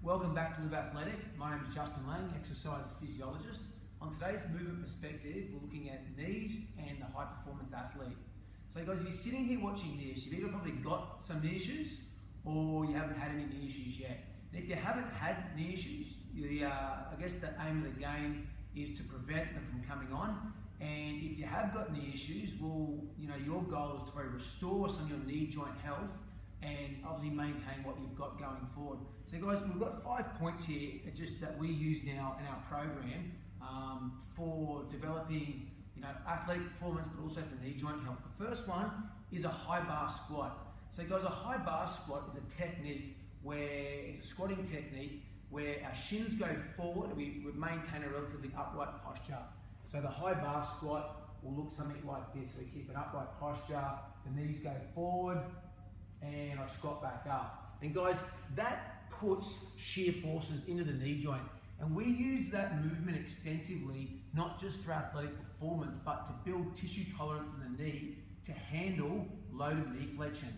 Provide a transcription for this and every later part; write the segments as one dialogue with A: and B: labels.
A: Welcome back to Live Athletic. My name is Justin Lang, exercise physiologist. On today's movement perspective, we're looking at knees and the high performance athlete. So guys, if you're sitting here watching this, you've either probably got some knee issues or you haven't had any knee issues yet. And if you haven't had knee issues, I guess the aim of the game is to prevent them from coming on. And if you have got knee issues, well, your goal is to probably restore some of your knee joint health and obviously maintain what you've got going forward. So guys, we've got 5 points here just that we use now in our program for developing athletic performance, but also for knee joint health. The first one is a high bar squat. So guys, a high bar squat is a technique where it's a squatting technique where our shins go forward and we maintain a relatively upright posture. So the high bar squat will look something like this. We keep an upright posture, the knees go forward, and I squat back up. And guys, that puts shear forces into the knee joint. And we use that movement extensively, not just for athletic performance, but to build tissue tolerance in the knee to handle loaded knee flexion.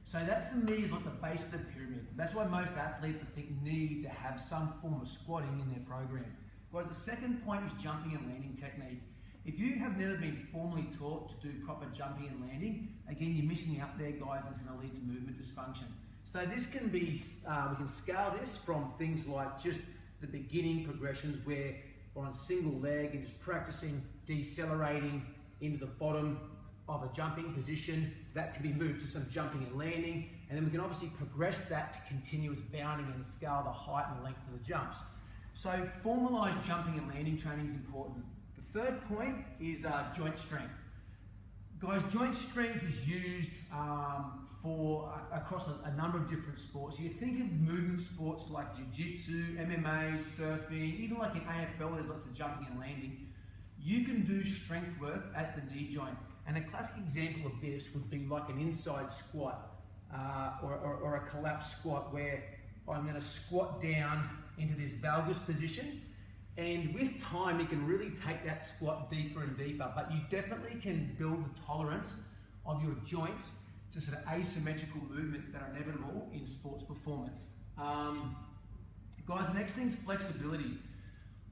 A: So that for me is like the base of the pyramid. That's why most athletes, I think, need to have some form of squatting in their program. Guys, the second point is jumping and landing technique. If you have never been formally taught to do proper jumping and landing, again, you're missing out there, guys. That's going to lead to movement dysfunction. So this can be, we can scale this from things like just the beginning progressions where we're on single leg and just practicing decelerating into the bottom of a jumping position. That can be moved to some jumping and landing. And then we can obviously progress that to continuous bounding and scale the height and the length of the jumps. So formalized jumping and landing training is important. The third point is joint strength. Guys, joint strength is used across a number of different sports. You think of movement sports like jiu-jitsu, MMA, surfing, even like in AFL, there's lots of jumping and landing. You can do strength work at the knee joint. And a classic example of this would be like an inside squat or a collapsed squat where I'm going to squat down into this valgus position. And with time, you can really take that squat deeper and deeper, but you definitely can build the tolerance of your joints to sort of asymmetrical movements that are inevitable in sports performance. Guys, the next thing is flexibility.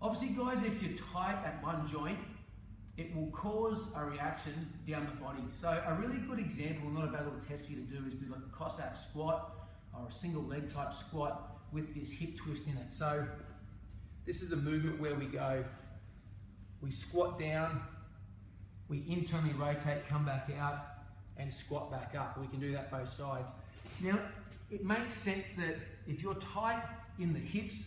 A: Obviously, guys, if you're tight at one joint, it will cause a reaction down the body. So a really good example, not a bad little test for you to do, is do like a Cossack squat or a single leg type squat with this hip twist in it. So this is a movement where we squat down, we internally rotate, come back out, and squat back up. We can do that both sides. Now, it makes sense that if you're tight in the hips,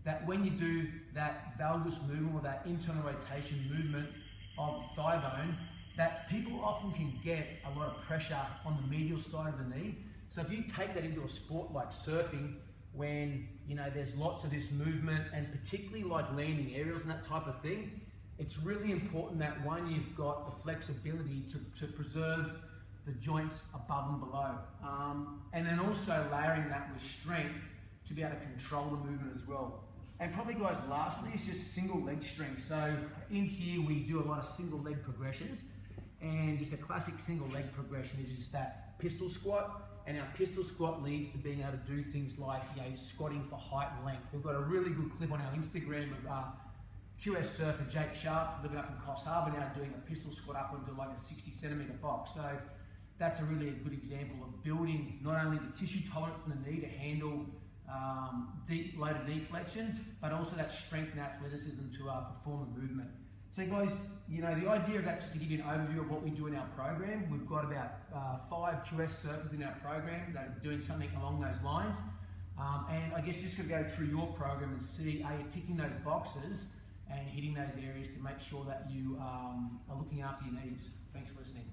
A: that when you do that valgus movement or that internal rotation movement of the thigh bone, that people often can get a lot of pressure on the medial side of the knee. So if you take that into a sport like surfing, when there's lots of this movement and particularly like landing aerials and that type of thing, it's really important that one, you've got the flexibility to preserve the joints above and below. And then also layering that with strength to be able to control the movement as well. And probably guys, lastly, is just single leg strength. So in here, we do a lot of single leg progressions, and just a classic single leg progression is just that pistol squat. And our pistol squat leads to being able to do things like squatting for height and length. We've got a really good clip on our Instagram of QS surfer Jake Sharp living up in Coffs Harbour now doing a pistol squat up into like a 60-centimetre box. So that's a really good example of building not only the tissue tolerance in the knee to handle deep loaded knee flexion, but also that strength and athleticism to perform a movement. So guys, the idea of that's just to give you an overview of what we do in our program. We've got about 5 QS surfers in our program that are doing something along those lines. And I guess just to go through your program and see, are you ticking those boxes and hitting those areas to make sure that you are looking after your needs. Thanks for listening.